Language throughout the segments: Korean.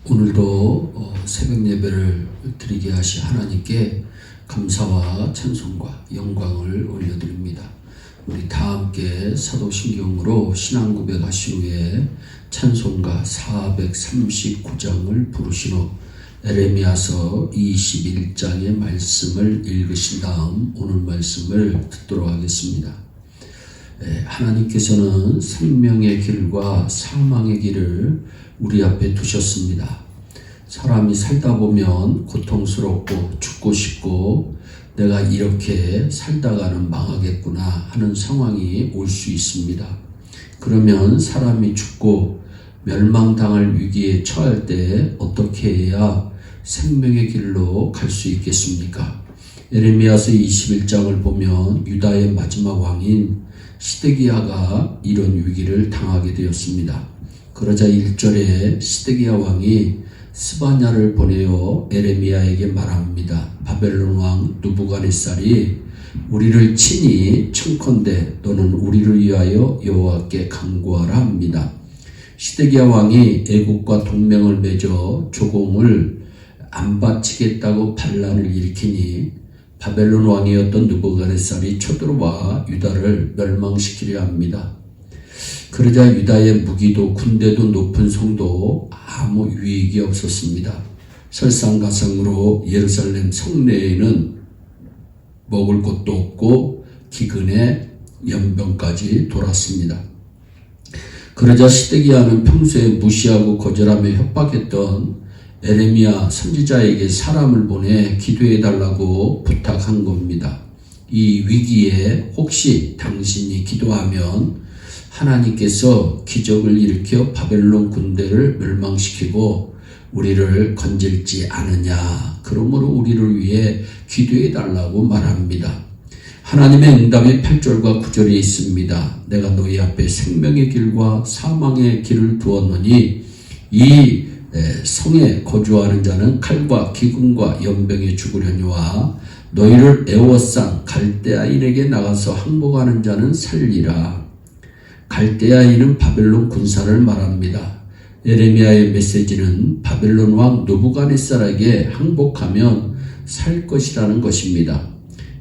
오늘도 새벽 예배를 드리게 하신 하나님께 감사와 찬송과 영광을 올려드립니다. 우리 다 함께 사도신경으로 신앙 고백하신 후에 찬송가 439장을 부르신 후 에레미야서 21장의 말씀을 읽으신 다음 오늘 말씀을 듣도록 하겠습니다. 하나님께서는 생명의 길과 사망의 길을 우리 앞에 두셨습니다. 사람이 살다 보면 고통스럽고 죽고 싶고 내가 이렇게 살다가는 망하겠구나 하는 상황이 올 수 있습니다. 그러면 사람이 죽고 멸망당할 위기에 처할 때 어떻게 해야 생명의 길로 갈 수 있겠습니까? 에레미야서 21장을 보면 유다의 마지막 왕인 시드기야가 이런 위기를 당하게 되었습니다. 그러자 1절에 시드기야 왕이 스바냐를 보내어 에레미야에게 말합니다. 바벨론 왕 느부갓네살이 우리를 친히 청컨대 너는 우리를 위하여 여호와께 간구하라 합니다. 시드기야 왕이 애국과 동맹을 맺어 조공을 안 바치겠다고 반란을 일으키니 바벨론 왕이었던 느부갓네살이 쳐들어와 유다를 멸망시키려 합니다. 그러자 유다의 무기도 군대도 높은 성도 아무 유익이 없었습니다. 설상가상으로 예루살렘 성내에는 먹을 것도 없고 기근에 연병까지 돌았습니다. 그러자 시드기야는 평소에 무시하고 거절하며 협박했던 에레미야 선지자에게 사람을 보내 기도해달라고 부탁한 겁니다. 이 위기에 혹시 당신이 기도하면 하나님께서 기적을 일으켜 바벨론 군대를 멸망시키고 우리를 건질지 않으냐. 그러므로 우리를 위해 기도해달라고 말합니다. 하나님의 응답이 8절과 9절에 있습니다. 내가 너희 앞에 생명의 길과 사망의 길을 두었노니 이 성에 거주하는 자는 칼과 기근과 연병에 죽으려니와 너희를 애워싼 갈대아인에게 나가서 항복하는 자는 살리라. 갈대아인은 바벨론 군사를 말합니다. 에레미야의 메시지는 바벨론 왕 느부갓네살에게 항복하면 살 것이라는 것입니다.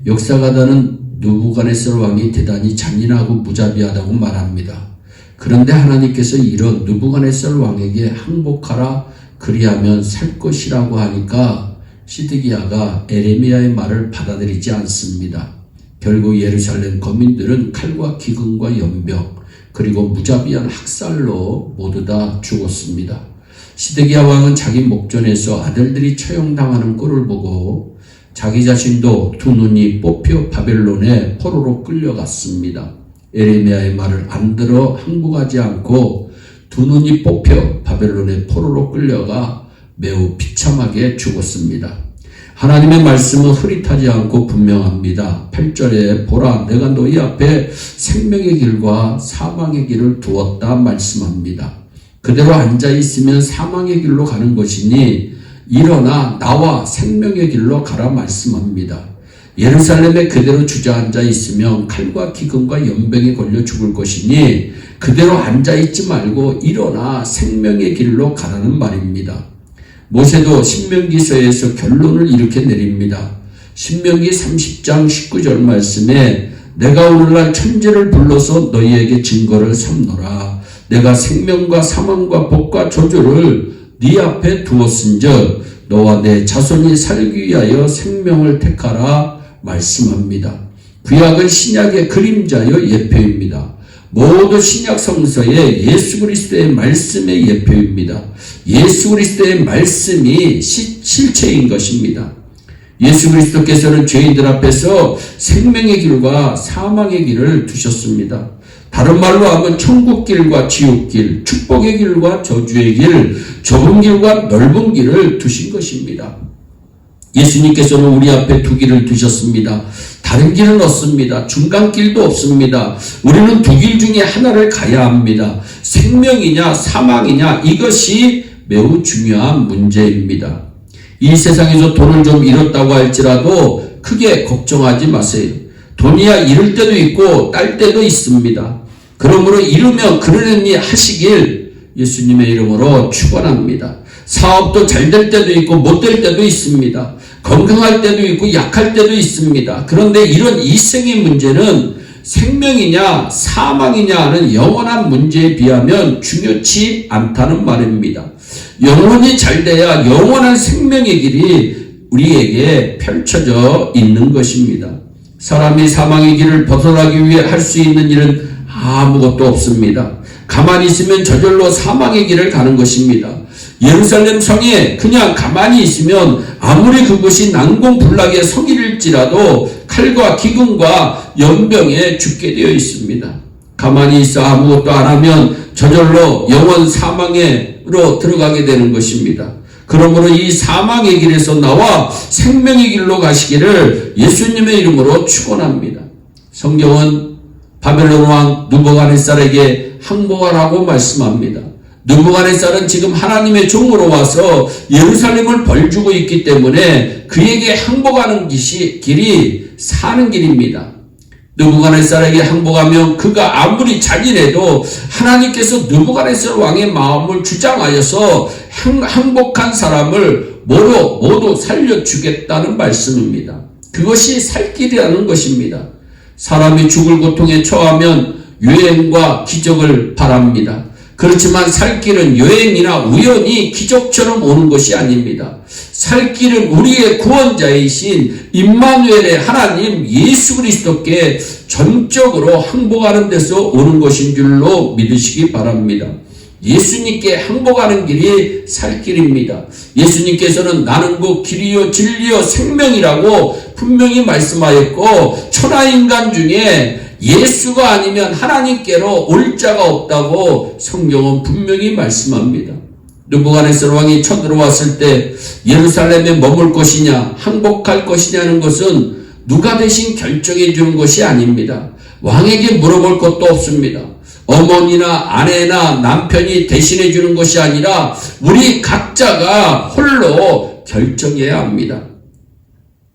역사가다는 느부갓네살 왕이 대단히 잔인하고 무자비하다고 말합니다. 그런데 하나님께서 이런 느부갓네살 왕에게 항복하라 그리하면 살 것이라고 하니까 시드기야가 에레미야의 말을 받아들이지 않습니다. 결국 예루살렘 거민들은 칼과 기근과 연병 그리고 무자비한 학살로 모두 다 죽었습니다. 시드기야 왕은 자기 목전에서 아들들이 처형당하는 꼴을 보고 자기 자신도 두 눈이 뽑혀 바벨론에 포로로 끌려갔습니다. 에레미야의 말을 안 들어 항복하지 않고 두 눈이 뽑혀 바벨론의 포로로 끌려가 매우 비참하게 죽었습니다. 하나님의 말씀은 흐릿하지 않고 분명합니다. 8절에 보라 내가 너희 앞에 생명의 길과 사망의 길을 두었다 말씀합니다. 그대로 앉아있으면 사망의 길로 가는 것이니 일어나 나와 생명의 길로 가라 말씀합니다. 예루살렘에 그대로 주저앉아 있으면 칼과 기근과 연병에 걸려 죽을 것이니 그대로 앉아있지 말고 일어나 생명의 길로 가라는 말입니다. 모세도 신명기서에서 결론을 이렇게 내립니다. 신명기 30장 19절 말씀에 내가 오늘날 천지를 불러서 너희에게 증거를 삼노라. 내가 생명과 사망과 복과 저주를 네 앞에 두었은즉 너와 내 자손이 살기 위하여 생명을 택하라 말씀합니다. 구약은 신약의 그림자여 예표입니다. 모두 신약 성서에 예수 그리스도의 말씀의 예표입니다. 예수 그리스도의 말씀이 실체인 것입니다. 예수 그리스도께서는 죄인들 앞에서 생명의 길과 사망의 길을 두셨습니다. 다른 말로 하면 천국 길과 지옥 길, 축복의 길과 저주의 길, 좁은 길과 넓은 길을 두신 것입니다. 예수님께서는 우리 앞에 두 길을 두셨습니다. 다른 길은 없습니다. 중간길도 없습니다. 우리는 두 길 중에 하나를 가야 합니다. 생명이냐 사망이냐 이것이 매우 중요한 문제입니다. 이 세상에서 돈을 좀 잃었다고 할지라도 크게 걱정하지 마세요. 돈이야 잃을 때도 있고 딸 때도 있습니다. 그러므로 잃으면 그러려니 하시길 예수님의 이름으로 축원합니다. 사업도 잘 될 때도 있고 못 될 때도 있습니다. 건강할 때도 있고 약할 때도 있습니다. 그런데 이런 이생의 문제는 생명이냐 사망이냐 하는 영원한 문제에 비하면 중요치 않다는 말입니다. 영혼이 잘 돼야 영원한 생명의 길이 우리에게 펼쳐져 있는 것입니다. 사람이 사망의 길을 벗어나기 위해 할 수 있는 일은 아무것도 없습니다. 가만히 있으면 저절로 사망의 길을 가는 것입니다. 예루살렘 성에 그냥 가만히 있으면 아무리 그것이 난공불락의 성일일지라도 칼과 기근과 연병에 죽게 되어 있습니다. 가만히 있어 아무것도 안 하면 저절로 영원 사망으로 들어가게 되는 것입니다. 그러므로 이 사망의 길에서 나와 생명의 길로 가시기를 예수님의 이름으로 축원합니다. 성경은 바벨론 왕 느부갓네살에게 항복하라고 말씀합니다. 느부갓네살은 지금 하나님의 종으로 와서 예루살렘을 벌주고 있기 때문에 그에게 항복하는 길이 사는 길입니다. 느부갓네살에게 항복하면 그가 아무리 잔인해도 하나님께서 느부갓네살 왕의 마음을 주장하여서 항복한 사람을 모두 살려주겠다는 말씀입니다. 그것이 살 길이라는 것입니다. 사람이 죽을 고통에 처하면 유행과 기적을 바랍니다. 그렇지만 살 길은 여행이나 우연히 기적처럼 오는 것이 아닙니다. 살 길은 우리의 구원자이신 임마누엘의 하나님 예수 그리스도께 전적으로 항복하는 데서 오는 것인 줄로 믿으시기 바랍니다. 예수님께 항복하는 길이 살 길입니다. 예수님께서는 나는 그 길이요 진리요 생명이라고 분명히 말씀하였고 천하인간 중에 예수가 아니면 하나님께로 올 자가 없다고 성경은 분명히 말씀합니다. 느부갓네살 왕이 쳐들어왔을 때 예루살렘에 머물 것이냐 항복할 것이냐는 것은 누가 대신 결정해 주는 것이 아닙니다. 왕에게 물어볼 것도 없습니다. 어머니나 아내나 남편이 대신해 주는 것이 아니라 우리 각자가 홀로 결정해야 합니다.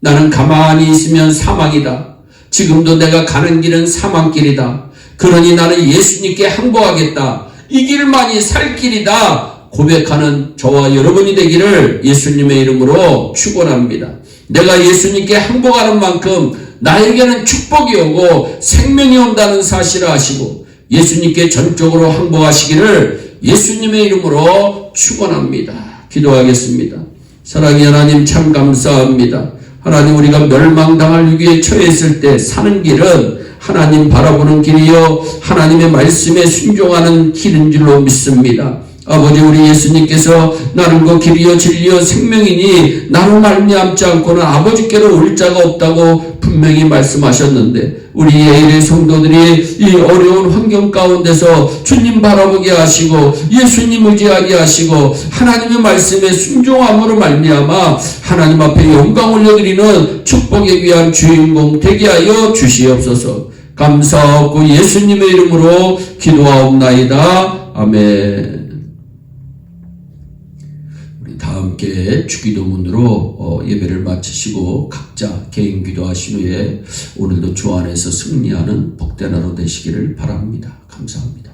나는 가만히 있으면 사망이다. 지금도 내가 가는 길은 사망길이다. 그러니 나는 예수님께 항복하겠다. 이 길만이 살 길이다. 고백하는 저와 여러분이 되기를 예수님의 이름으로 축원합니다. 내가 예수님께 항복하는 만큼 나에게는 축복이 오고 생명이 온다는 사실을 아시고 예수님께 전적으로 항복하시기를 예수님의 이름으로 축원합니다. 기도하겠습니다. 사랑의 하나님 참 감사합니다. 하나님 우리가 멸망당할 위기에 처했을 때 사는 길은 하나님 바라보는 길이요 하나님의 말씀에 순종하는 길인 줄로 믿습니다. 아버지 우리 예수님께서 나는 그 길이요 진리요 생명이니 나로 말미암지 않고는 아버지께로 올 자가 없다고 분명히 말씀하셨는데 우리 예일의 성도들이 이 어려운 환경 가운데서 주님 바라보게 하시고 예수님 의지하게 하시고 하나님의 말씀에 순종함으로 말미암아 하나님 앞에 영광 올려드리는 축복에 귀한 주인공 되게 하여 주시옵소서. 감사하고 예수님의 이름으로 기도하옵나이다. 아멘. 다 함께 주기도문으로 예배를 마치시고 각자 개인 기도하신 후에 오늘도 주 안에서 승리하는 복된 하루 되시기를 바랍니다. 감사합니다.